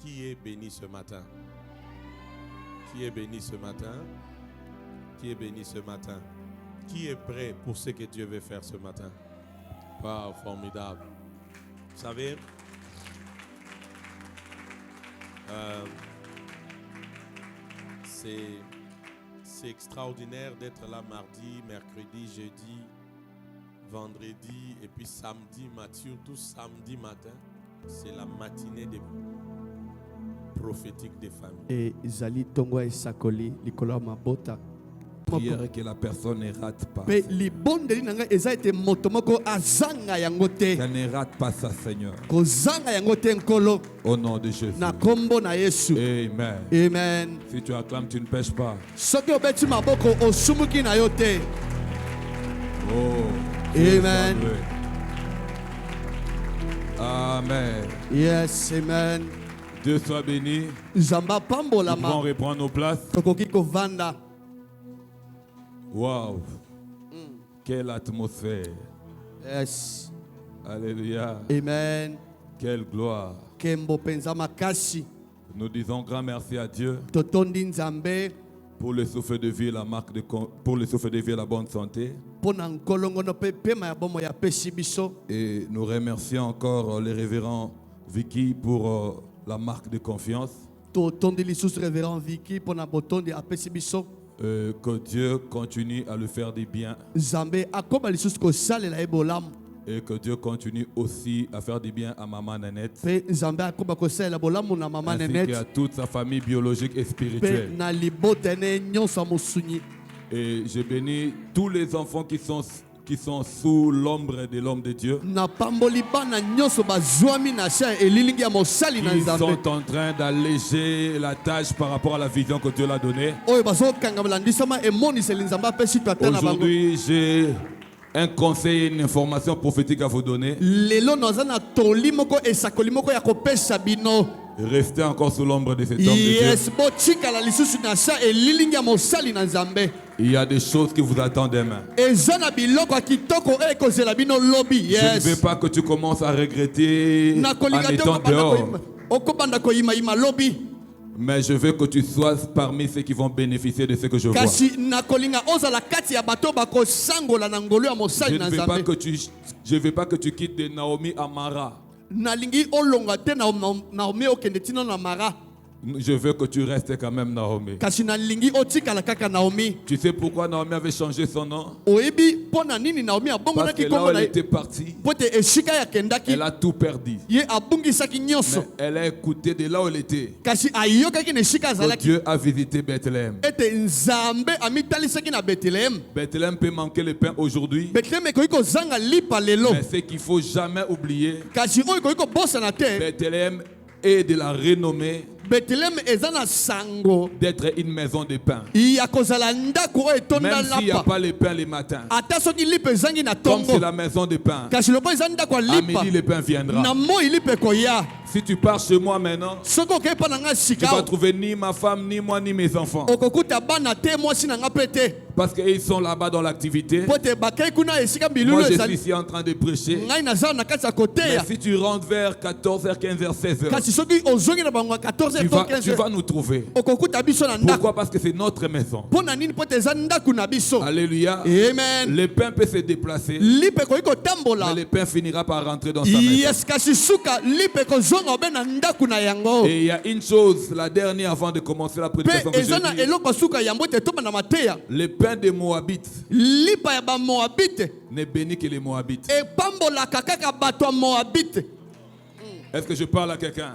Qui est béni ce matin? Qui est béni ce matin? Qui est béni ce matin? Qui est prêt pour ce que Dieu veut faire ce matin? Wow, formidable. Vous savez, c'est extraordinaire d'être là mardi, mercredi, jeudi, vendredi et puis samedi, surtout samedi matin. C'est la matinée des prophétiques des familles. Et Zali Tongo et Sakoli, Nicolas Mabota. Prière que la personne ne rate pas. Mais les bonnes de l'Inanga, ils ont été motomoko azanga yangote. Elle ne rate pas ça, Seigneur. Kozanga yangote nkolo. Au nom de Jésus. Na kombo na Yesu. Amen. Amen. Si tu acclames, tu ne pêches pas. Soki obeti maboko osumuki na yote. Oh. Amen. Amen. Yes, amen. Dieu soit béni. Zamba Nous pambolama. pouvons reprendre nos places. Tokoki kovanda. Waouh. Quelle atmosphère. Yes. Alléluia. Amen. Quelle gloire. Kembo penza makasi. Nous disons grand merci à Dieu Totondi nzambe. pour le souffle de vie, pour le souffle de vie et la bonne santé. Pona nkolongo no pe pema ya bomo ya pesi biso. Et nous remercions encore les révérends Vicky pour la marque de confiance. Totondi lisusu révérend Vicky pona botondi apesi biso. Que Dieu continue à lui faire du bien. Nzambe akoba lisusu ko salela ebolamu. Et que Dieu continue aussi à faire du bien à Maman Nanette. Pe nzambe akoba ko salela bolamu na mama Ainsi Nenette. qu'à toute sa famille biologique et Pe spirituelle. na libotene nyonso musunyi. Et je bénis tous les enfants qui sont sous l'ombre de l'homme de Dieu. Na pamboli bana nyonso bazwami na sha elilingi ya mosali na Qui nzambe. sont en train d'alléger la tâche par rapport à la vision que Dieu l'a donnée. Oyo bazo kangabala ndisama emoniseli nzambe apesi to atana bango. Aujourd'hui, j'ai un conseil et une information prophétique à vous donner. Lelo nozana toli moko esakoli moko ya kopesa bino. Restez encore sous l'ombre de cet homme de Yes, Dieu. botika la lisusu na sha elilingi ya mosali na nzambe. Il y a des choses qui vous attendent demain. Ezana biloko ya kitoko ekozela bino lobi. Je ne Yes. veux pas que tu commences à regretter Na en kolinga te étant okobanda dehors. koyima. Okobanda koyima yima lobi. Mais je veux que tu sois parmi ceux qui vont bénéficier de ce que je vois. Kasi na kolinga ozala kati ya bato bakosangola na ngolu ya Je mosali ne na veux pas nzambe. je veux pas que tu quittes de Naomi à Mara. Nalingi olonga te na ome okende tina na Mara. Je veux que tu restes quand même Naomi. Kasi nalingi otikala kaka Naomi. Tu sais pourquoi Naomi avait changé son nom? Oyebi pona nini Naomi Parce abongonaki que là où kombo elle na était partie, pote eshika ya kendaki elle a tout perdu. ye abungisaki nyonso. Mais elle a écouté de là où elle était. Kasi ayokaki na eshika Que azalaki Dieu a visité Bethléem. ete nzambe amitalisaki na Bethléem. Bethléem peut manquer le pain aujourd'hui, Bethléem ekoki kozanga lipa lelo. mais ce qu'il faut jamais oublier, Kasi oyo ekoki kobosana te. Bethléem est de la renommée Bethléem eza na sango d'être une maison de pain. ya kozala ndako oyo etonda Même s'il n'y a lapa. pas le pain le matin, Ata soki lipa ezangi na comme c'est tongo. la maison de pain, Kasi lobo eza ndako ya à lipa. midi le pain viendra. Na moi lipa ekoya. Si tu pars chez moi maintenant, Soki okei mpa na nga tu sika vas trouver ni ma femme, ni moi, ni mes enfants. okokuta bana te mwasi na nga mpe te. Parce qu'ils sont là-bas dans l'activité. Po te bakei kuna esika Moi, bilulu je suis ezali. ici en train de prêcher. Ngai naza na kati ya Mais koteya. si tu rentres vers 14h, 15h, 16h, Kasi soki ozongi na bango ya 14 tu to vas 15 nous trouver. okokuta biso na ndako. Pourquoi? Parce que c'est notre maison. Mpo na nini po te eza ndako na biso. Alléluia. Amen. Le pain peut se déplacer, Lipa ekoki mais kotambola. le pain finira par rentrer dans sa maison. Yes, kasi suka lipa ekozonga obe na ndako na yango. Et il y a une chose, la dernière avant de commencer la prédication Pe que eza na je dis, eloko suka yango ete toma na mateya. le pain des Moabites Lipa ya ba Moabite n'est béni que les Moabites. epambolaka kaka bato ya Moabite. Est-ce que je parle à quelqu'un?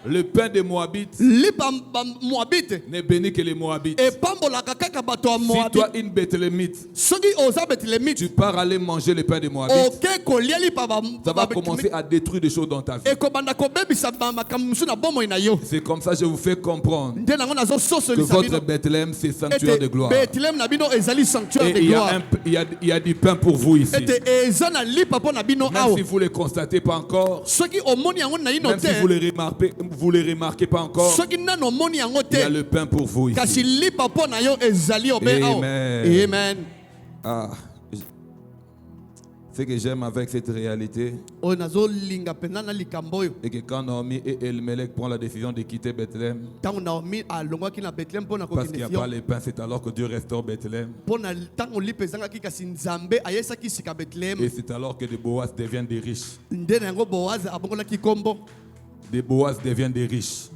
Le pain des Moabites Lipa ba Moabite n'est béni que les Moabites. epambolaka kaka bato ya Si Moabite. toi, une Bethléemite, Soki oza Bethléemite tu pars aller manger le pain des Moabites, oke kolia lipa ba ça va commencer à détruire des choses dans ta vie. ekobanda kobebisa makambo mosusu na bomoi na yo. C'est comme ça que je vous fais comprendre Nde nango que nazososolisa votre bino Bethléem, c'est sanctuaire de ete gloire. Bethléem na bino ezali sanctuaire Et de il y, gloire. il y a du pain pour vous ici. Ete eza na lipa mpo na bino Même awa. si vous ne le constatez pas encore, Soki omoni yango na ino même si te. vous le remarquez pas encore, Soki nano omoni yango il y a te. le pain pour vous ici. Kasi lipa mpo na yo ezali obe awa. Amen. Amen. Ah, Ce que j'aime avec cette réalité, oyo nazolinga mpenza na likambo oyo et que quand Naomi et Elimelech prennent la décision de quitter Bethléem, ntango Naomi alongwaki na Bethlehem mpo na parce qu'il n'y a kokende pas Sion les pains, c'est alors que Dieu restaure Bethléem. mpo na ntango lipa ezangaki kasi Nzambe ayesaki sika Bethlehem Et c'est alors que des Boaz deviennent des riches. nde na yango Boaz abongolaki kombo Des Boaz deviennent des riches.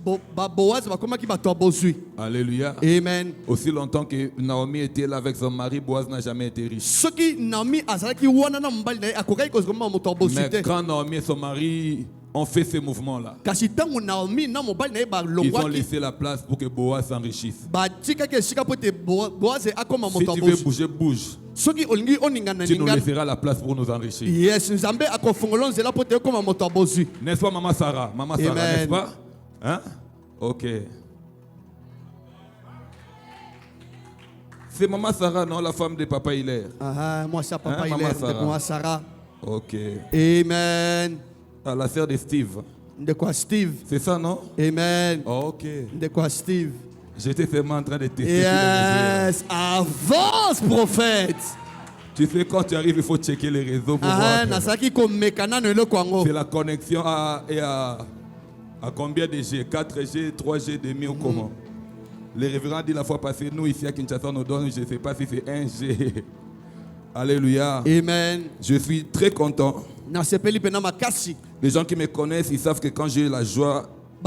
Boaz bakomaki bato ya bozwi. Alléluia. Amen. Aussi longtemps que Naomi était là avec son mari, Boaz n'a jamais été riche. Soki Naomi azalaki wana na mobali na ye akokaki kozoma moto ya bozwi Mais te. quand Naomi et son mari ont fait ces mouvements-là, Kasi ntango Naomi na mobali na ye ils ont balongwaki laissé la place pour que Boaz s'enrichisse. batikaki esika po ete Boaz akoma Si moto ya tu veux bozwi. bouger, bouge. Soki olingi oningana Tu nous ningana. laisseras la place pour nous enrichir. Yes, Nzambe akofongola nzela po ete okoma moto ya bozwi. N'est-ce pas, Maman Sarah? Maman Sarah, Amen. n'est-ce pas? Hein? Ok. C'est Maman Sarah, non, la femme de Papa Hilaire. Ah, moi ça papa Hein, il Maman est Sarah. de moi Sarah. Ok. Amen. Ah, la sœur de Steve. De quoi Steve? C'est ça, non? Amen. Ok. De quoi Steve? J'étais seulement en train de tester. sur les réseaux. Yes, avance prophète. Tu sais, quand tu arrives, il faut checker les réseaux pour Ah, voir. nasaki komekana no eloko yango. C'est la connexion à combien de G? 4G, 3G, demi ou comment? Le révérend dit la fois passée, nous ici à Kinshasa, on nous donne, je ne sais pas si c'est 1G. Alléluia. Amen. Je suis très content. Nasepeli pena makasi. Les gens qui me connaissent, ils savent que quand j'ai la joie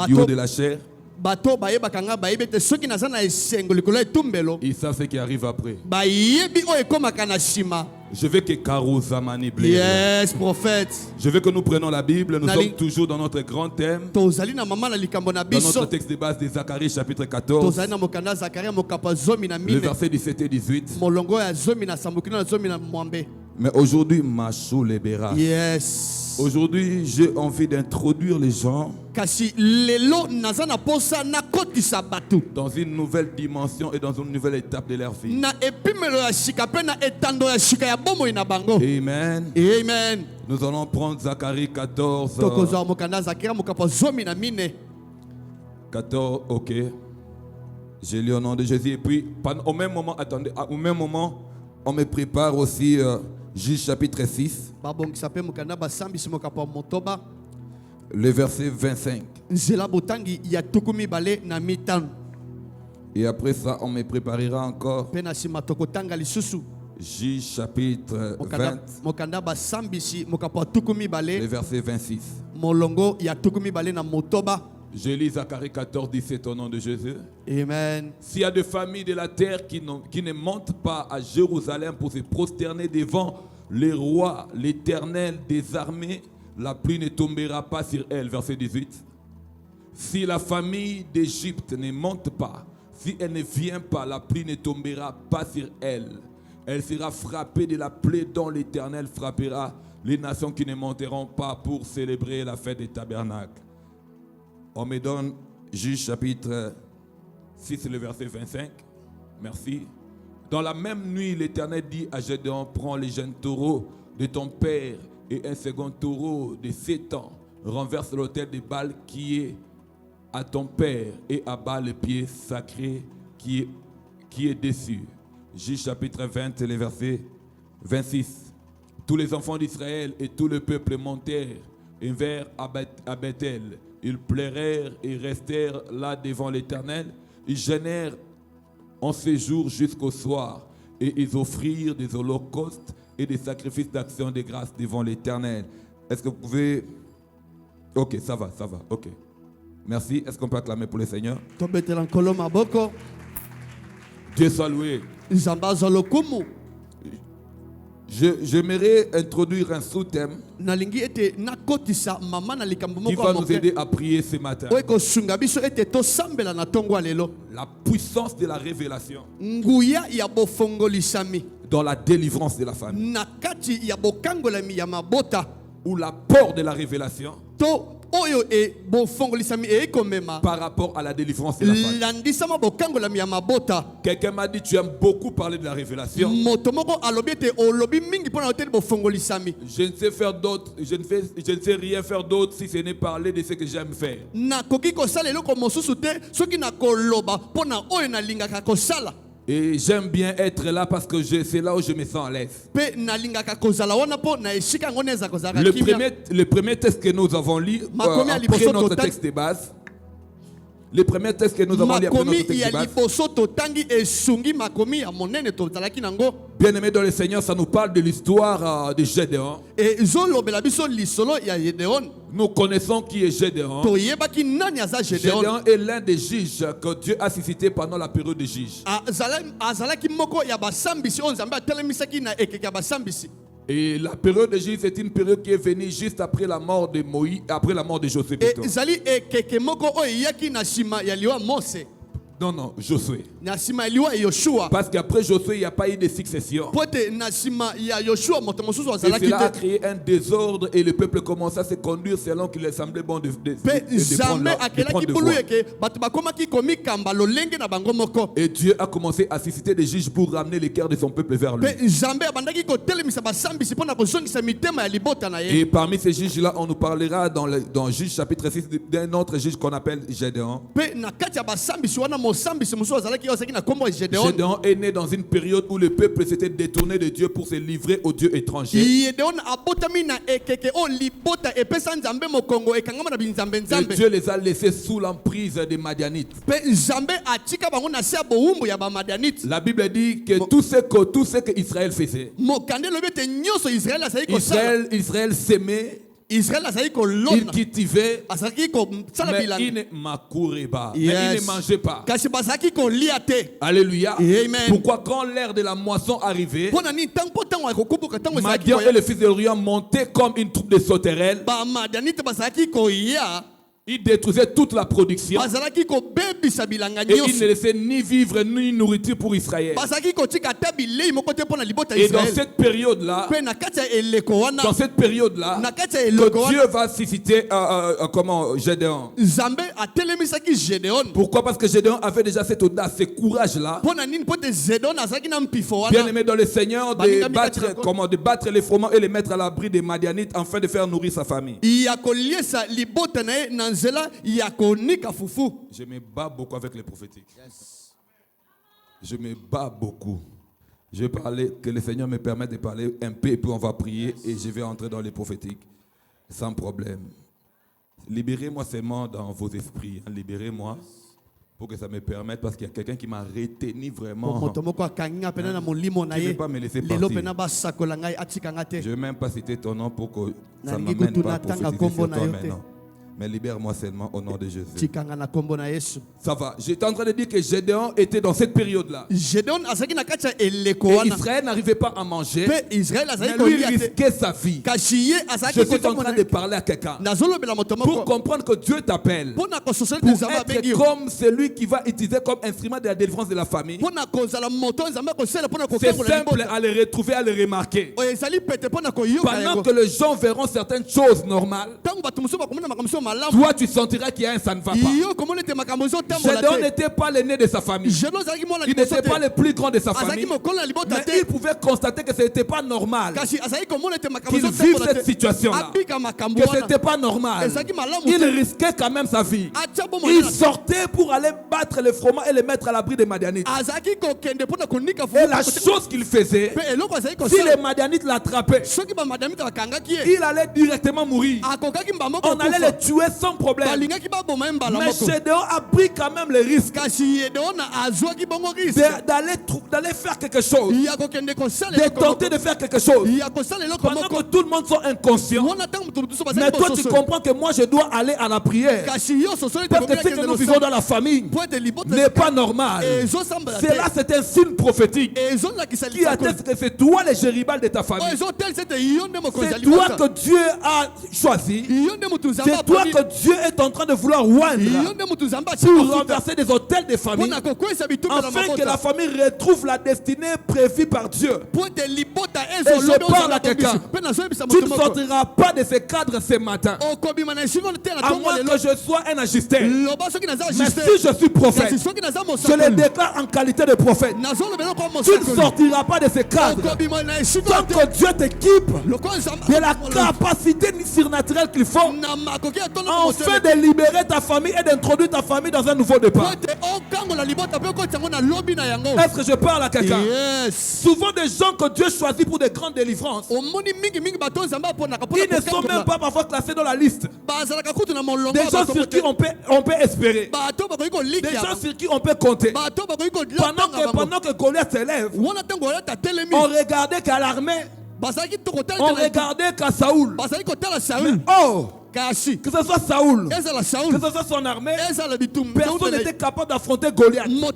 du Bateau. haut de la chair, Bato bayebaka nga bayebete soki naza na esengo likolo etumbelo. ils savent ce qui arrive après. Bayebi oyo ekomaka na nsima. Je veux que Karo Zamani blesse. Yes, prophète. Je veux que nous prenions la Bible. Nous Nali- sommes toujours dans notre grand thème. Tozali na mama na likambo na Dans biso. notre texte de base de Zacharie chapitre 14, Tozali na mokanda Zakaria mokapa zomi na le mine. verset 17 et 18. Molongo ya zomi na sambuki na zomi na mwambe. Mais aujourd'hui, Machou Lebera. Yes. Aujourd'hui, j'ai envie d'introduire les gens Kasi lelo naza na posa na kotisa batu. dans une nouvelle dimension et dans une nouvelle étape de leur vie. Na epimelo ya shika pe na etando ya shika ya bomoi na bango. Amen. Amen. Nous allons prendre Zacharie 14. Tokozwa mokanda Zakaria mokapa zomi na mine. 14, ok. J'ai lu au nom de Jésus. Et puis, au même moment, attendez, au même moment, on me prépare aussi Juge chapitre 6, Babongisa pe mokanda basambisi mokapa motoba. le verset 25. Nzela botangi ya tukumi bale na mitano. Et après ça, on me préparera encore Pe na sima tokotanga lisusu. Juge chapitre 20, Mokanda basambisi mokapa tukumi le bale. verset 26. Molongo ya tukumi bale na motoba. Je lis Zacharie 14, 17 au nom de Jésus. Amen. S'il y a des familles de la terre qui ne montent pas à Jérusalem pour se prosterner devant le roi, l'Éternel des armées, la pluie ne tombera pas sur elles. Verset 18. Si la famille d'Égypte ne monte pas, si elle ne vient pas, la pluie ne tombera pas sur elle. Elle sera frappée de la plaie dont l'Éternel frappera les nations qui ne monteront pas pour célébrer la fête des tabernacles. On me donne Juge chapitre 6, le verset 25. Merci. Dans la même nuit, l'Éternel dit à Gédéon, prends les jeunes taureaux de ton père et un second taureau de 7 ans. Renverse l'autel de Baal qui est à ton père et abat le pied sacré qui est dessus. Juge chapitre 20, le verset 26. Tous les enfants d'Israël et tout le peuple montèrent et vinrent à Bethel. Ils pleurèrent et restèrent là devant l'Éternel. Ils jeûnèrent en séjour jusqu'au soir. Et ils offrirent des holocaustes et des sacrifices d'action de grâce devant l'Éternel. Est-ce que vous pouvez... Ok, ça va, ok. Merci. Est-ce qu'on peut acclamer pour le Seigneur? Tobetela nkolo maboko. Dieu soit loué. Nzamba zolokumu. J'aimerais introduire un sous-thème Nalingi ete nakotisa mama na likambo qui moko va ya nous moke. aider à prier ce matin. Oyo kosunga biso ete tosambela na tongo ya lelo. La puissance de la révélation Nguya ya bofongolisami. dans la délivrance de la famille. Na kati ya bokangolami ya mabota. Ou l'apport de la révélation To oyo e bofongolisami e komema. par rapport à la délivrance de la famille. Landisama bokangolami ya mabota. Quelqu'un m'a dit, tu aimes beaucoup parler de la révélation. Moto moko alobi ete olobi mingi pona hotel bofongolisami. Je ne sais faire d'autre, je ne sais rien faire d'autre si ce n'est parler de ce que j'aime faire. Na koki kosala eloko mosusu te soki na koloba pona oyo nalingaka kosala. Et j'aime bien être là parce que c'est là où je me sens à l'aise. Pe nalingaka kozala wana po na esika ngo neza kozala kimia. Le premier texte que nous avons lu après notre texte de base. Le premier texte que nous avons lu après notre texte de base. Liboso totangi esungi makomi ya monene tozalaki nango. Bien-aimé dans le Seigneur, ça nous parle de l'histoire de Gédéon. Et zolobela biso lisolo ya Gédéon. Nous connaissons qui est Gédéon. Toyebaki nani aza Gédéon. Gédéon est l'un des juges que Dieu a suscité pendant la période des juges. Azalaki moko ya basambisi on Nzambe atelemisaki na ekeke ya basambisi. Et la période de Juge, c'est une période qui est venue juste après la mort de Moïse, après la mort de Josué. Ezali ekeke moko oyo yaki na sima ya liwa Mose. Non, Josué. Yoshua. Parce qu'après Josué, il n'y a pas eu de succession. Et cela a créé un désordre et le peuple commençait à se conduire selon qu'il lui semblait bon de prendre voie. Et Dieu a commencé à susciter des juges pour ramener les cœurs de son peuple vers lui. Et parmi ces juges-là, on nous parlera dans Juge chapitre 6 d'un autre juge qu'on appelle Gédéon. Gédéon est né dans une période où le peuple s'était détourné de Dieu pour se livrer aux dieux étrangers. Et Dieu les a laissés sous l'emprise des Madianites. La Bible dit que tout ce que Israël faisait, Israël s'aimait, il cultivait, mais il ne m'accourait pas, mais il ne mangeait pas. Alléluia. Pourquoi quand l'ère de la moisson arrivait, Madian et le fils de Uriah montaient comme une troupe de sauterelles. Il détruisait toute la production. Et il ne laissait ni vivre ni nourriture pour Israël. Et dans cette période-là, que Dieu va susciter Gédéon. Pourquoi? Parce que Gédéon avait déjà cette audace, ce courage-là. Bien aimé dans le Seigneur, de battre les froment et les mettre à l'abri des Madianites afin de faire nourrir sa famille. Je me bats beaucoup avec les prophétiques. Je me bats beaucoup. Je vais parler, que le Seigneur me permette de parler un peu et puis on va prier et je vais entrer dans les prophétiques sans problème. Libérez-moi seulement dans vos esprits. Libérez-moi pour que ça me permette, parce qu'il y a quelqu'un qui m'a retenu vraiment. Je ne vais pas me laisser partir. Je ne vais même pas citer ton nom pour que ça ne m'amène pas à prophétiser sur toi maintenant. Mais libère-moi seulement au nom de Jésus. Ça va. J'étais en train de dire que Gédéon était dans cette période-là. Et Israël n'arrivait pas à manger. Mais lui risquait sa vie. Je suis en train de parler à quelqu'un pour comprendre que Dieu t'appelle pour être comme celui qui va utiliser comme instrument de la délivrance de la famille. C'est simple à le retrouver, à le remarquer. Pendant que les gens verront certaines choses normales, toi tu sentiras qu'il y a un ça ne va pas. Gédéon n'était pas l'aîné de sa famille. Il n'était pas le plus grand de sa famille. Mais il pouvait constater que ce n'était pas normal qu'il vive cette situation-là. Que ce n'était pas normal. Il risquait quand même sa vie. Il sortait pour aller battre les froment et les mettre à l'abri des Madianites. Et la chose qu'il faisait, si les Madianites l'attrapaient, il allait directement mourir. On allait le tuer sans problème. Mais Gédéon a pris quand même le risque d'aller faire quelque chose, de tenter de faire quelque chose pendant que tout le monde soit inconscient. Mais toi tu comprends que moi je dois aller à la prière, parce que ce que nous vivons dans la famille n'est pas normal. Cela c'est un signe prophétique qui atteste que c'est toi le Jéribal de ta famille. C'est toi que Dieu a choisi. C'est toi que Dieu est en train de vouloir oindre pour renverser des autels de famille, afin que la famille retrouve la destinée prévue par Dieu. Et je parle à quelqu'un. Tu ne sortiras pas de ce cadre ce matin, à moins que je sois un ajusté. Mais si je suis prophète, je le déclare en qualité de prophète. Tu ne sortiras pas de ce cadre tant que Dieu t'équipe de la capacité surnaturelle qu'il faut Enfin de libérer ta famille et d'introduire ta famille dans un nouveau départ. Est-ce que je parle à quelqu'un? Yes. Souvent des gens que Dieu choisit pour des grandes délivrances, ils ne sont même pas parfois classés dans la liste. Des gens sur qui on peut espérer. Des gens sur qui on peut compter. Pendant que Goliath s'élève, on regardait qu'à l'armée, on regardait qu'à Saoul. Mais oh, que ce soit Saoul, que ce soit son armée, personne n'était capable d'affronter Goliath. Mais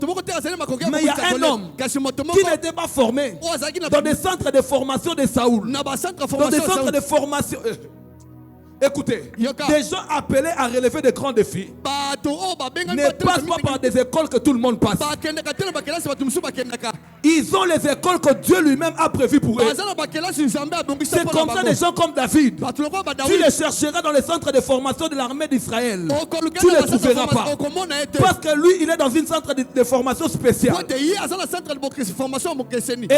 il y a un homme qui n'était pas formé dans des centres de formation de Saoul. Dans des centres de formation. Écoutez, des gens appelés à relever de grands défis ne passent pas par des écoles que tout le monde passe. Ils ont les écoles que Dieu lui-même a prévues pour eux. C'est comme ça des gens comme David. Tu les chercheras dans les centres de formation de l'armée d'Israël. Tu ne les trouveras pas. Parce que lui, il est dans une centre de formation spéciale. Et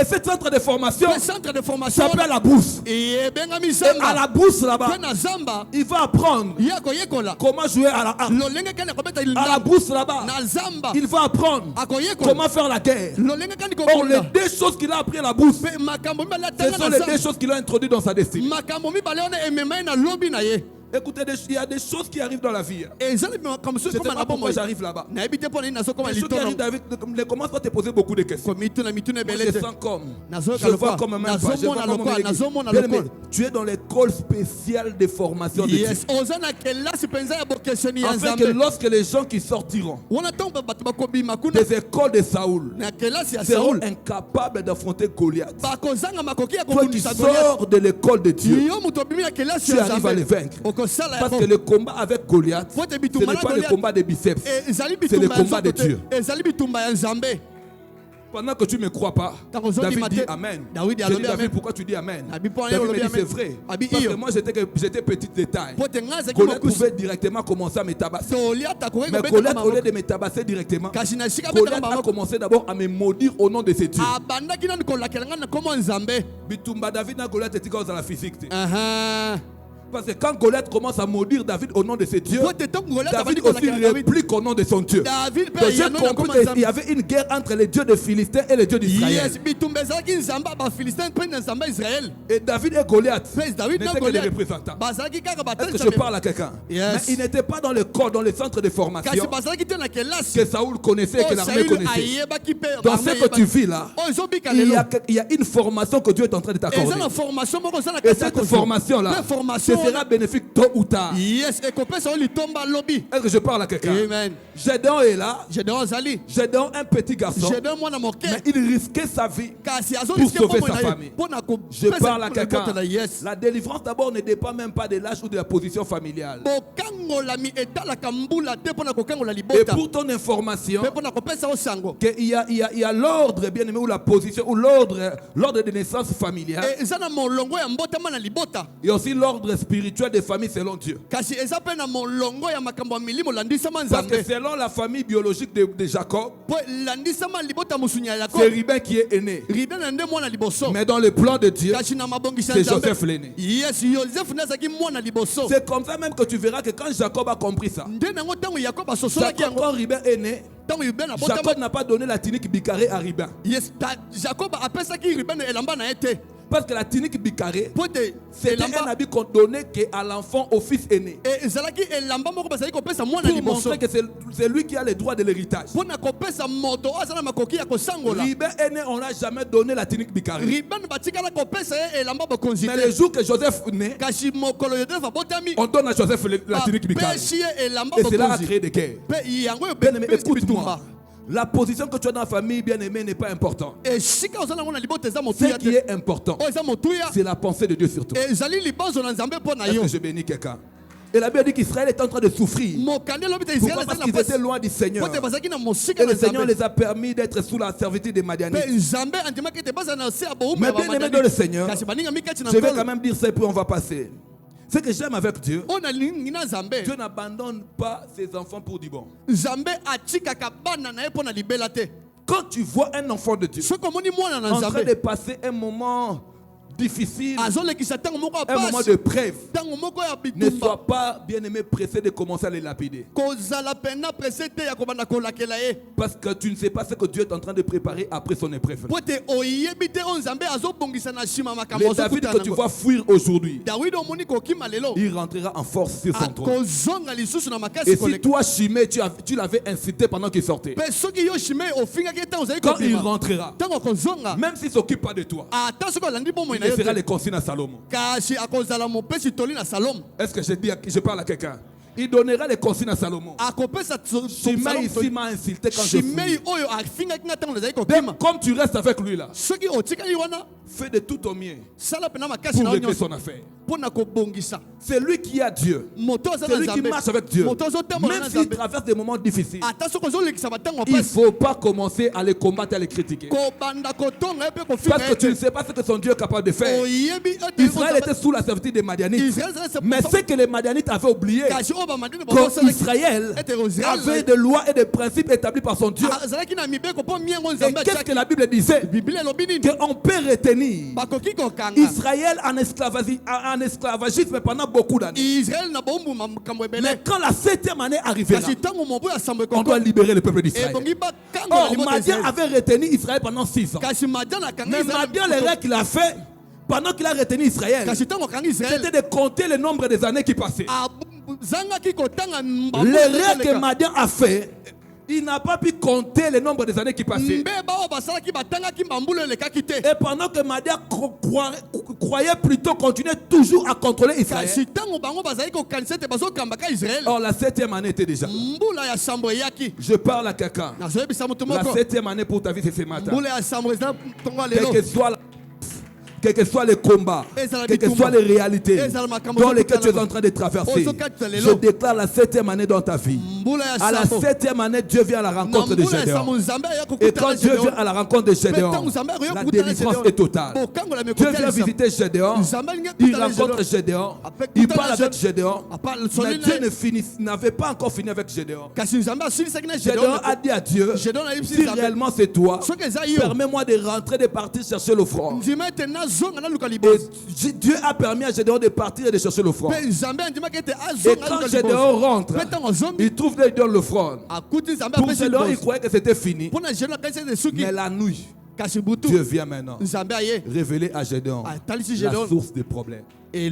ce centre de formation s'appelle la bourse. Et à la bourse là-bas, il va apprendre comment jouer à la harpe. À la bourse là-bas, il va apprendre comment faire la guerre. Or, les deux choses qu'il a appris à la bourse, ce sont les deux choses qu'il a introduites dans sa destinée. Écoutez, il y a des choses qui arrivent dans la vie. Je ne sais pas pourquoi j'arrive là-bas. Les choses qui arrivent, David, ne commence pas à te poser beaucoup de questions. Moi, je sens comme. Je vois comme un même pas. Tu es dans l'école spéciale de formation de Dieu. Afin que lorsque les gens qui sortiront des écoles de Saoul seront incapables d'affronter Goliath. Toi qui sors de l'école de Dieu, tu arrives à les vaincre. Parce que le combat avec Goliath, ce n'est pas le combat des biceps, c'est le combat de Dieu. Pendant que tu ne me crois pas, David dit Amen. Je dis David, pourquoi tu dis Amen? David me dit c'est vrai. Parce que moi j'étais petite de taille. Goliath pouvait directement commencer à me tabasser. Mais Goliath, au lieu de me tabasser directement, Goliath a commencé d'abord à me maudire au nom de ses dieux. Bitumba David na Goliath était dans la physique. Parce que quand Goliath commence à maudire David au nom de ses dieux, David aussi réplique au nom de son Dieu. Donc j'ai compris qu'il y avait une guerre entre les dieux des Philistins et les dieux d'Israël. Et David et Goliath n'étaient que des représentants. Est-ce que je parle à quelqu'un? Mais il n'était pas dans le corps, dans le centre de formation que Saoul connaissait et que l'armée connaissait. Dans ce que tu vis là, il y a une formation que Dieu est en train de t'accorder. Et cette formation là, sera bénéfique tôt ou tard. Est-ce que je parle à quelqu'un? Gédéon est là. Gédéon, un petit garçon. Mais il risquait sa vie pour sauver sa famille. Je parle à quelqu'un. La délivrance d'abord ne dépend même pas de l'âge ou de la position familiale. Et pour ton information, il y a l'ordre bien aimé ou la position ou l'ordre de naissance familiale. Il y a aussi l'ordre spirituel des familles selon Dieu. Parce que selon la famille biologique de Jacob, c'est Ruben qui est aîné. Mais dans le plan de Dieu, c'est Joseph l'aîné. C'est comme ça même que tu verras que quand Jacob a compris ça, Jacob, quand Ruben est né, Jacob n'a pas donné la tunique bicarrée à Ruben. Parce que la tunique bicarrée, c'était un habit qu'on donnait à l'enfant, au fils aîné. Pour montrer que c'est lui qui a le droit de l'héritage. Ruben aîné, on n'a jamais donné la tunique bicarrée. Mais le jour que Joseph naît, on donne à Joseph la tunique bicarrée. Et cela a créé des guerres. Bien-aimé, écoute-moi. La position que tu as dans la famille, bien aimé, n'est pas important. Ce qui est important, c'est la pensée de Dieu sur toi. Est-ce que je bénis quelqu'un? Et la Bible dit qu'Israël est en train de souffrir. Pourquoi? Parce qu'ils étaient loin du Seigneur. Et le Seigneur les a permis d'être sous la servitude des Madianites. Mais bien aimé dans le Seigneur, je vais quand même dire ça et puis on va passer. Ce que j'aime avec Dieu, Dieu n'abandonne pas ses enfants pour du bon. Quand tu vois un enfant de Dieu en train de passer un moment difficile, azolekisa ntango moko ya un moment pasi de preuve, ntango moko ya ne bitumba sois pas bien-aimé pressé de commencer à les lapider. kozala pena presse te ya kobanda kolakela ye Parce que tu ne sais pas ce que Dieu est en train de préparer après son épreuve. po te oyebi te oyo nzambe azobongisa na nsima makambo Le David que tu vois fuir aujourd'hui, dawidi omoni kokima lelo il rentrera en force sur son trône. akozonga lisusu na makasi Et si koleka toi, Chimé, tu l'avais incité pendant qu'il sortait, mpe soki yo shime ofingaki ye ntango ozali quand il kobima rentrera, ntango akozonga même s'il ne s'occupe pas de toi, ata soki olandi bomoi il na yo laissera te les consignes à Salomon. kasi akozala mopesi toli na salomo Est-ce que je parle à quelqu'un? Il donnera les consignes à Salomon. akopesa Chimé ici m'a insulté quand je shimei fuis. oyo afingaki nga ntango nazali kokima Comme tu restes avec lui là, soki otikali wana fais de tout ton mieux sala pena makasi pour na yo régler nyonso son affaire. mpo na kobongisa C'est lui qui a Dieu. moto aza C'est na lui qui nzambe marche avec Dieu. moto azotambola Même na s'il nzambe traverse des moments difficiles, ata soki ozolekisa batango il ne pasi faut pas commencer à les combattre et à les critiquer. kobanda kotonga ye mpe kofinga Parce ye que tu ne te sais pas ce que son Dieu est capable de faire. oyebi ete Israël était sous la servitude des Madianites. Israël Mais ce que les Madianites avaient oublié, kasi oyo bamandini qu'Israël avait des lois et des principes établis par son Dieu. azalaki na mibeko mpo miengo Et nzambe qu'est-ce que la Bible disait? biblia elobi nini Qu'on peut retenir bakoki kokanga Israël en esclavagisme pendant beaucoup d'années. israel na bombuma makambo Mais ebele quand la 7e année arrivera, kasi ntango mobu ya sambo on doit libérer le peuple d'Israël. ebongi bakango na Or, libota Madian Israël. avait retenu Israël pendant 6 ans. kasi madian akanga Mais Madian, les règles qu'il a fait, pendant qu'il a retenu Israël, kasi ntango akanga israel c'était de compter le nombre des années qui passaient. azangaki kotanga Les règles que Madian a fait, il n'a pas pu compter le nombre des années qui passaient. mbeba oyo basalaki batangaki mbambulu elekaki te Et pendant que Madian croyait plutôt continuer toujours à contrôler Israël. kasi ntango bango bazali kokanisa ete bazokambaka israel Or, la 7e année était déjà. mbula ya sambo eyaki Je parle à quelqu'un. nazoyebisa moto La moko 7e année pour ta vie, c'est ce matin. mbula ya sambo eza ntongo ya Quel lelo que soit quels que soient les combats, Ezala quelles que bitumba. soient les réalités Ezala makambo dans lesquelles tu es zokutana. en train de traverser, Ozokatisa lelo. je déclare la 7e année dans ta vie. mbula ya À la sambo 7e année, Dieu vient à la na rencontre de mbula ya Gédéon. sambo nzambe aya Et quand kokutana Dieu vient Gédéon. à la rencontre de Gédéon, ntango nzambe akoya la kokutana délivrance Gédéon. est totale. bokangola Dieu vient mekotala visiter Gédéon, nzambe alingi il akutana rencontre Gédéon. Gédéon, Après, il kutana parle avec Gédéon. Gédéon, Apa- mais solide Dieu na- n'avait pas encore fini avec Gédéon. kasi nzambe asilisaki na Gédéon Gédéon a dit à Dieu, Gédéon ayebisi si nzambe réellement c'est toi, soki eza yo permets-moi de rentrer, de partir chercher l'offrande. ndima ete nazonga naluka Et liboso Dieu a permis à Gédéon de partir et de chercher l'offrande. mpe nzambe andimaki ete Et azonga quand naluka Gédéon liboso rentre, mpe ntango azongi il trouve Dieu donne l'offrande. akuti nzambe Pour apesi Gédéon, il liboso croyait que c'était fini. mpo na Gédéon akanisi ete suki Mais la nuit, kasi butu Dieu vient maintenant nzambe aye révéler à Gédéon atalisi la Gédéon source des problèmes.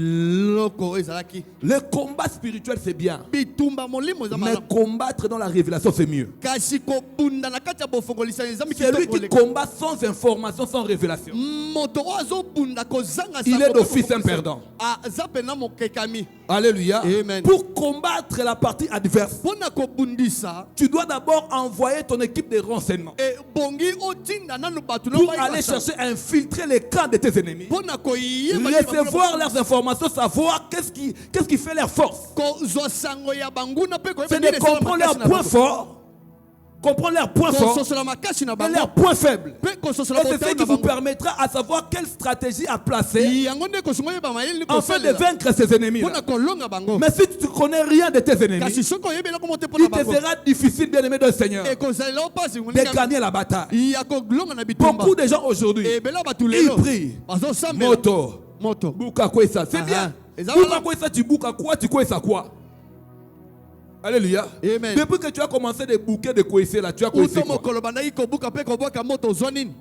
eloko ezalaki Le combat spirituel, c'est bien. bitumba molimo eza Mais malamu combattre dans la révélation, c'est mieux. kasi kobunda na kati ya bofongolisa nzambe C'est lui kitoko qui koleka. combat sans information, sans révélation. moto oyo azobunda kozanga Il sango est mpe d'office un kokomisa. perdant. aza pena mokekami Alléluia. Amen. Pour combattre la partie adverse, mpo na kobundisa tu dois d'abord envoyer ton équipe de renseignement ebongi otinda nanu bato pour aller chercher à infiltrer les camps de tes ennemis, mpo na koyeba recevoir leurs informations, savoir qu'est-ce qui fait leur force. kozwa sango ya banguna mpe C'est de comprendre leurs points forts, comprendre leurs points forts kososola makasi na et bango leurs points faibles. mpe kososola Et c'est ce botao qui na vous bango permettra à savoir quelle stratégie à placer yango nde kosunga oyeba mayele afin de vaincre ses ennemis. mpo na kolonga bango Mais si tu ne connais rien de tes ennemis, kasi soki oyebi eloko mo te mpo na il te bango sera difficile, bien aimé de Seigneur, ekozalela opasi de gagner la bataille. ya kolonga na bitumba Beaucoup de gens aujourd'hui, ebele ya bato ils lelo prient. bazosambela Moto, moto Bouka Kwesa. C'est Ah, bien. ah. Bouka Kwesa, tu bouka quoi, tu Kwesa quoi? Alléluia. Amen. Depuis que tu as commencé de bouquer de Kwesa là, tu as Kwesa uto quoi? mokolo bandaki kobuka mpe kobwaka moto ozwa nini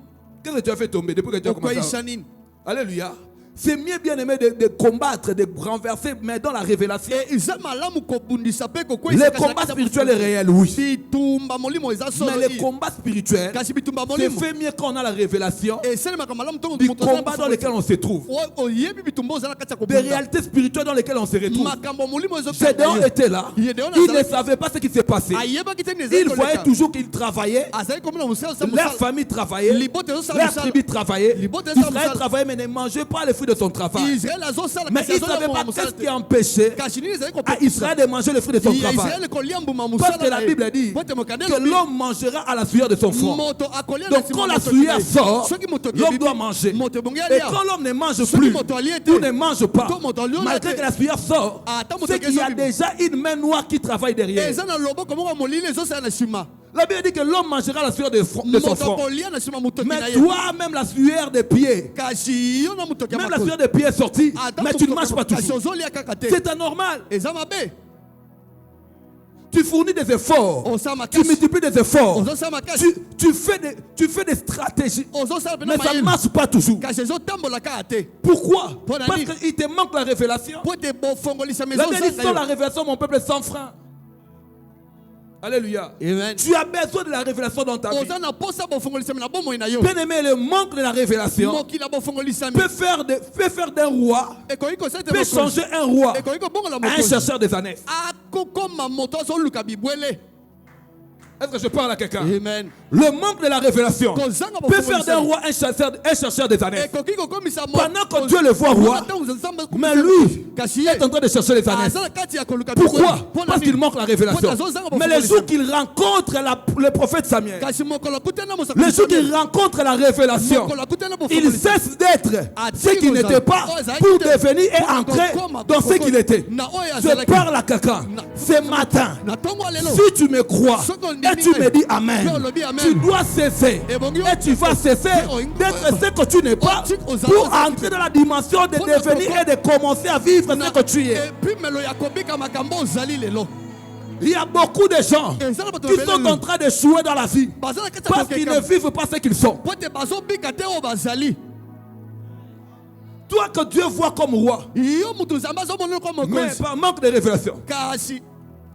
Qu'est-ce que tu as fait tomber depuis que tu as commencé? okweyisa nini Alléluia. C'est mieux, bien aimé, de combattre, de renverser, mais dans la révélation. eza malamu kobundisa mpe Les combats spirituels est réel, oui. bitumba molimo eza solo Mais les combats spirituels, kasi bitumba c'est molimo fait mieux quand on a la révélation esalemaka malamu ntongo du moto aza combat dans lequel on se trouve. oyebi bitumba oza na kati ya Des kobunda réalités spirituelles dans lesquelles on se retrouve. makambo molimo Gédéon était là. Gédéon Il ne azalaki- savait pas ce qui s'est passé. ayebaki te nini Il ezali voyait koleka toujours qu'ils travaillaient. azali komona mosala osa Leur mosala famille travaillait. Libota ezosala Leur mosala. tribu travaillait. Libota ezosala Israël mosala. travaillait, mais ne mangeait pas les fruits de son travail. israel azosala Mais kasi il ne savait azolamba pas mosala qu'est-ce te. qui empêchait kasi nini ezali à Israël de manger les fruits de son travail. israel kolia mbuma Parce mosala que la Bible dit Pote mokande que elobi, l'homme mangera à la sueur de son front. moto akolia na Donc nsima quand la moto sueur akei. sort, soki moto l'homme akebi, doit manger. moto ebongi Et alia quand l'homme ne mange soki plus, moto alie te ou ne mange pas, to moto alio malgré te. que la sueur sort, Ah, tant moto c'est qu'il y a akebi. déjà une main noire qui travaille derrière. eza na loboko moko ya molili ezosala na nsima La Bible dit que l'homme mangera la sueur de son front. Mais toi, même la sueur des pieds, même la sueur des pieds est sortie, mais tu ne manges pas toujours. C'est anormal. Tu fournis des efforts, tu multiplies des efforts, tu fais des stratégies, mais ça ne marche pas toujours. Pourquoi? Parce qu'il te manque la révélation. La Bible dit sans la révélation, mon peuple est sans frein. Alléluia. Amen. Tu as besoin de la révélation dans ta vie. Bien aimé, le manque de la révélation peut faire d'un roi, peut changer un roi à un chercheur des années. Est-ce que je parle à quelqu'un? Amen. Le manque de la révélation peut faire d'un roi un chercheur des années. Pendant que Dieu le voit roi, mais lui est en train de chercher les années. Pourquoi? Parce qu'il manque la révélation. Mais le jour qu'il rencontre le prophète Samuel, le jour qu'il rencontre la révélation, il cesse d'être ce qu'il n'était pas pour devenir et entrer dans ce qu'il était. Je parle à quelqu'un ce matin. Si tu me crois et tu me dis Amen, tu dois cesser et tu vas cesser d'être ce que tu n'es pas pour entrer dans la dimension de devenir et de commencer à vivre ce que tu es. Il y a beaucoup de gens qui sont en train de d'échouer dans la vie parce qu'ils ne vivent pas ce qu'ils sont. Toi que Dieu voit comme roi, mais par manque de révélation,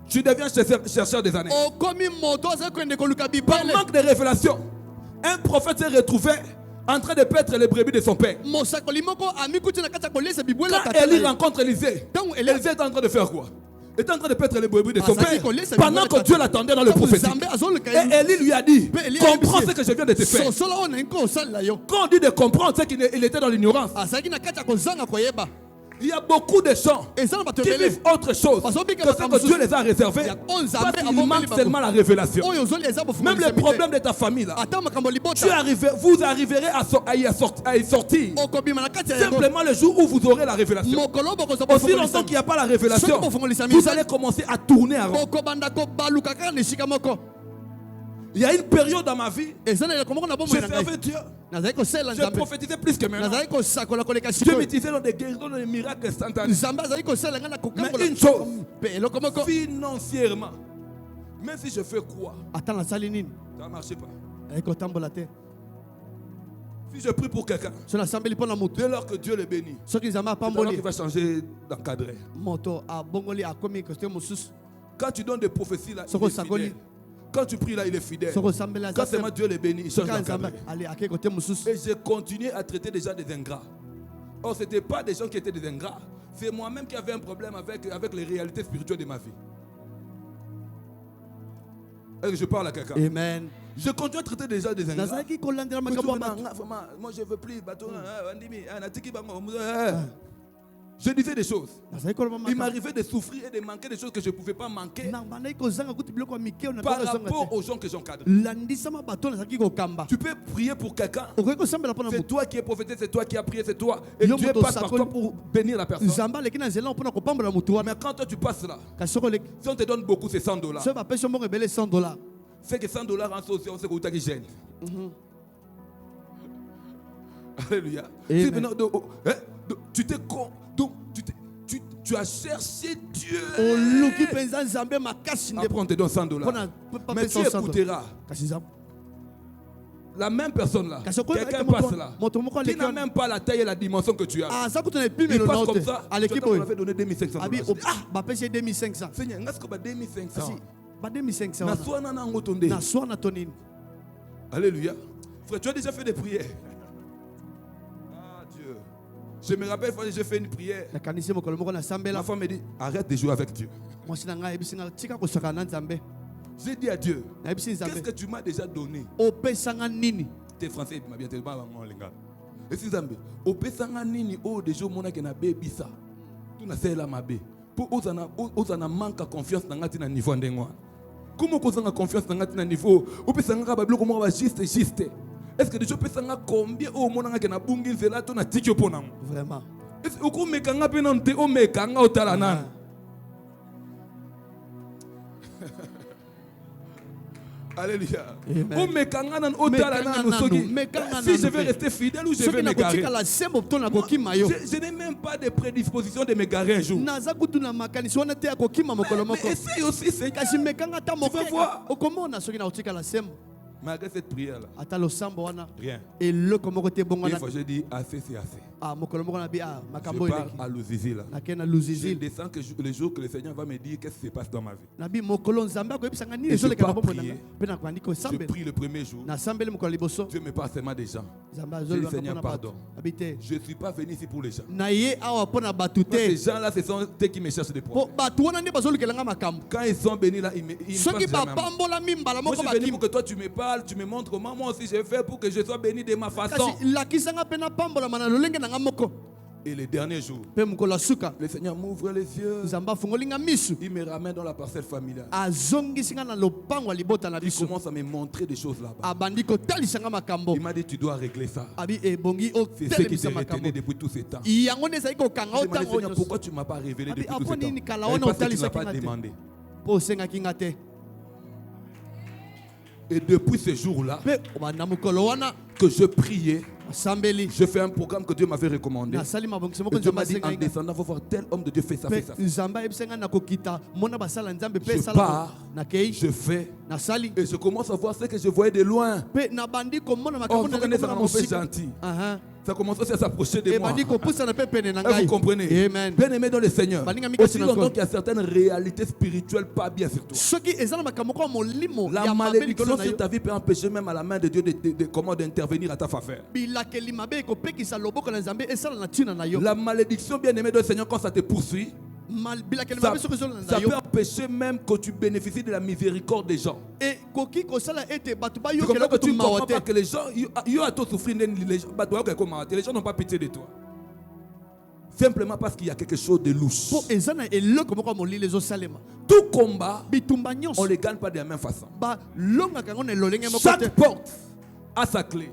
tu deviens chercheur des années. Par manque de révélation, un prophète s'est retrouvé en train de paître les brebis de son père. Quand Élie rencontre Élisée, Élisée est en train de faire quoi? Il est en train de paître les brebis de son père pendant que Dieu l'attendait dans le prophétique. Et Élie lui a dit, comprends ce que je viens de te faire. Quand on dit de comprendre, c'est qu'il était dans l'ignorance. Il y a beaucoup de gens qui vivent autre chose que ce que Dieu les a réservés parce qu'il manque seulement la révélation. Même le problème de ta famille là, vous arriverez à y sortir simplement le jour où vous aurez la révélation. Aussi longtemps qu'il n'y a pas la révélation, vous allez commencer à tourner à rond. Il y a une période dans ma vie, j'ai servi Dieu. Je prophétisais plus que maintenant. Dieu m'utilisait dans des guérisons, dans des miracles instantanés. Mais une chose, financièrement, même si je fais quoi, ça ne marche pas. Si je prie pour quelqu'un, dès lors que Dieu le bénit, c'est alors qu'il va changer d'encadré. Quand tu donnes des prophéties là, il est fidèle. Quand tu pries là, il est fidèle. Quand seulement Dieu les bénit, il change d'encadré. Et j'ai continué à traiter des gens des ingrats. Or, ce n'était pas des gens qui étaient des ingrats. C'est moi-même qui avais un problème avec les réalités spirituelles de ma vie. Est-ce que je parle à quelqu'un? Amen. Je continue à traiter des gens des ingrats. Moi, je ne veux plus. Je disais des choses. Il m'arrivait de souffrir et de manquer des choses que je ne pouvais pas manquer par rapport aux gens que j'encadre. Tu peux prier pour quelqu'un. C'est toi qui es prophété, c'est toi qui as prié, c'est toi. Et Dieu passe par toi pour bénir la personne. Mais quand toi tu passes là, si on te donne beaucoup, c'est $100. C'est que $100 en social, c'est que tu gêne. Alléluia. Tu as cherché Dieu. Après on te donne $100. Mais tu écouteras. La même personne là, quelqu'un passe là, qui n'a même pas la taille et la dimension que tu as. Il passe comme ça. On avait donné $2,500. Seigneur, est-ce que $2,500? Alléluia. Frère, tu as déjà fait des prières. Je me rappelle, j'ai fait une prière. Ma femme me dit, arrête de jouer avec Dieu. J'ai dit à Dieu, qu'est-ce que tu m'as déjà donné? T'es français, tu m'as bien dit. Et si Zambé, au pesanga nini, oh, des jours, mon a na baby ça. Tu n'as pas la mabe. Pour osana manque confiance dans un niveau d'engwa. Comment qu'on a confiance dans un niveau? Au pesanga bablo comment va juste. Est-ce que déjà pesanga combien au monde a na bungi zela to na tiki opona? Vraiment. Est-ce que vous mekanga penante o mekanga o talana? Alléluia. Amen. Oh, mais quand on a otala nanu soki. Si je vais rester fidèle ou je vais m'égarer. Je n'ai même pas de prédisposition de m'égarer un jour. Mais essaye aussi, Seigneur. Tu vas voir. Malgré cette prière-là, rien. Une fois, je dis assez, c'est assez. Je pars à Louzizi là. Je descends le jour que le Seigneur va me dire qu'est-ce qui se passe dans ma vie. Et je pars prier. Je prie le premier jour. Dieu me parle seulement des gens. Je dis Seigneur, pardon. Je ne suis pas venu ici pour les gens. Ces gens-là, ce sont ceux qui me cherchent des problèmes. Quand ils sont bénis là, ils me parlent. Moi, je suis venu pour que toi tu me parles, tu me montres comment moi aussi je fais pour que je sois béni de ma façon. Et les derniers jours, le Seigneur m'ouvre les yeux. Il me ramène dans la parcelle familiale. Il commence à me montrer des choses là-bas. Il m'a dit tu dois régler ça. C'est ce qui s'est retenu depuis tous ces temps. Je me dis Seigneur, pourquoi tu ne m'as pas révélé depuis tous ces temps? Parce que tu ne l'as pas demandé. Et depuis ce jour-là, que je priais, je fais un programme que Dieu m'avait recommandé. Et Dieu m'a dit en descendant, il faut voir tel homme de Dieu fait ça, fait ça. Je pars, je fais, et je commence à voir ce que je voyais de loin. Oh, c'est gentil. Ça commence aussi à s'approcher de moi. Vous comprenez? Bien aimé dans le Seigneur. Aussi longtemps qu'il y a certaines réalités spirituelles pas bien sur toi. La malédiction sur ta vie peut empêcher même à la main de Dieu d'intervenir à ta faveur. La malédiction, bien aimé dans le Seigneur, quand ça te poursuit, ça peut empêcher même que tu bénéficies de la miséricorde des gens. C'est comme ça que tu ne comprends pas que les gens, ils ont souffrir, les gens n'ont pas pitié de toi. Simplement parce qu'il y a quelque chose de louche. Tout combat, on ne les gagne pas de la même façon. Chaque porte a sa clé.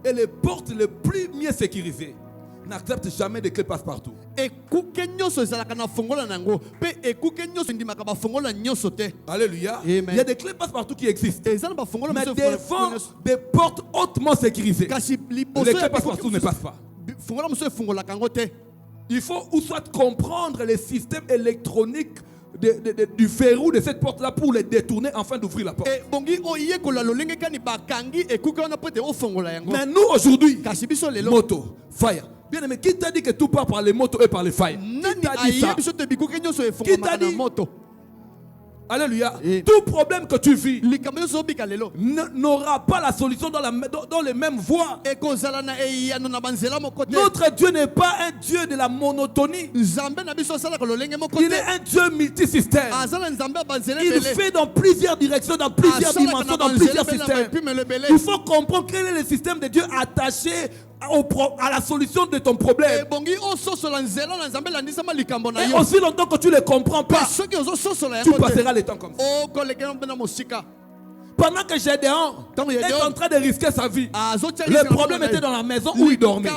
Et les portes les plus mieux sécurisées n'acceptent jamais de clés passe-partout. Alléluia. Amen. Il y a des clés passe-partout qui existent. Mais devant des portes hautement sécurisées, les clés passe-partout ne passent pas. Il faut ou soit comprendre les systèmes électroniques du verrou de cette porte-là pour les détourner afin d'ouvrir la porte. Mais nous aujourd'hui, moto, fire. Bien aimé, qui t'a dit que tout part par les motos et par les fire? Qui t'a dit ça? Qui t'a dit? Alléluia. Tout problème que tu vis n'aura pas la solution dans les mêmes voies. Notre Dieu n'est pas un Dieu de la monotonie. Il est un Dieu multisystème. Il fait dans plusieurs directions, dans plusieurs dimensions, dans plusieurs systèmes. Il faut comprendre quel est le système de Dieu attaché à la solution de ton problème. Et aussi longtemps que tu ne le comprends pas, tu passeras le temps comme ça. Pendant que Gédéon est en train de risquer sa vie, le problème était dans la maison où il dormait.